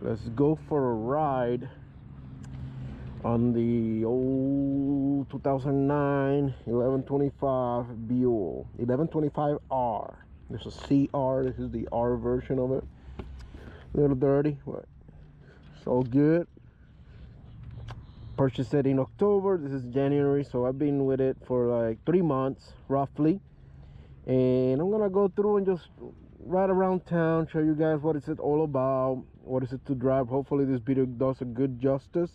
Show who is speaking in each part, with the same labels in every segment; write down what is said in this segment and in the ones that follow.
Speaker 1: let's go for a ride on the old 2009 1125 Buell 1125R. There's a CR. This is the R version of it. A little dirty, but it's all good. Purchased it in October. This is January, so I've been with it for like 3 months roughly, and I'm gonna go through and just ride around town, show you guys what is it all about, what is it to drive. Hopefully this video does a good justice.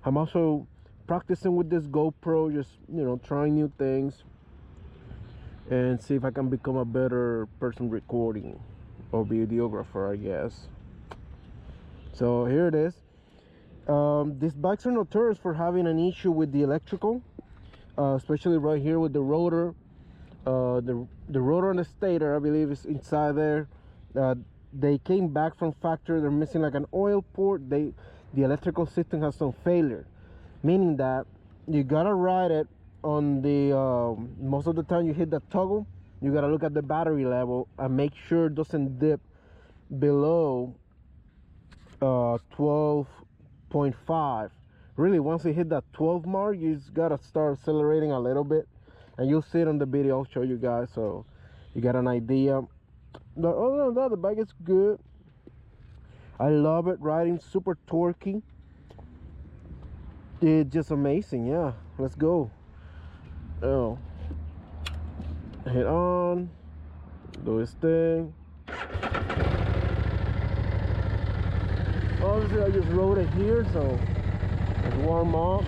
Speaker 1: I'm also practicing with this GoPro, just trying new things and see if I can become a better person recording or videographer, I guess. So here it is. These bikes are notorious for having an issue with the electrical, especially right here with the rotor. The rotor and the stator, I believe, is inside there. They came back from factory. They're missing like an oil port. The electrical system has some failure, meaning that you gotta ride it on the most of the time you hit the toggle, you gotta look at the battery level and make sure it doesn't dip below 12.5. Really, once you hit that 12 mark, you just gotta start accelerating a little bit, and you'll see it on the video. I'll show you guys so you got an idea. But other than that, the bike is good. I love it. Riding super torquey. It's just amazing. Yeah, let's go. Oh, hit on, do his thing. Obviously I just rode it here, so let's warm up.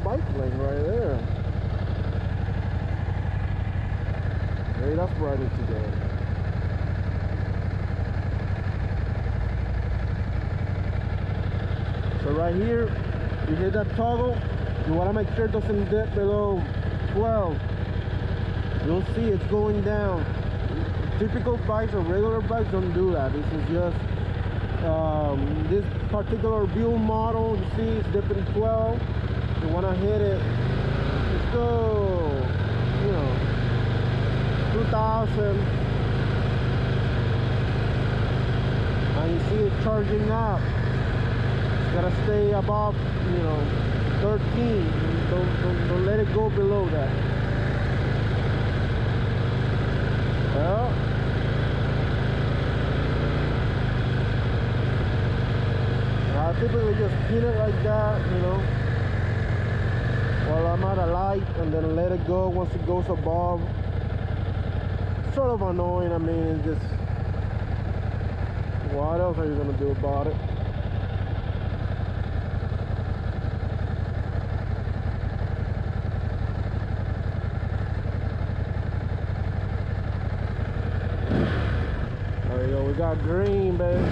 Speaker 1: Bike lane right there. Hey, that's riding today. So right here, you hit that toggle. You want to make sure it doesn't dip below 12. You'll see it's going down. Typical bikes or regular bikes don't do that. This is just this particular Buell model. You see it's dipping 12. You want to hit it go, you know, 2,000, and you see it charging up. It's gotta stay above, you know, 13. Don't let it go below that. Well, I typically just pin it like that, you know, while I'm at a light, and then let it go once it goes above. Sort of annoying. I mean, it's just, what else are you gonna do about it? There you go, we got green, baby.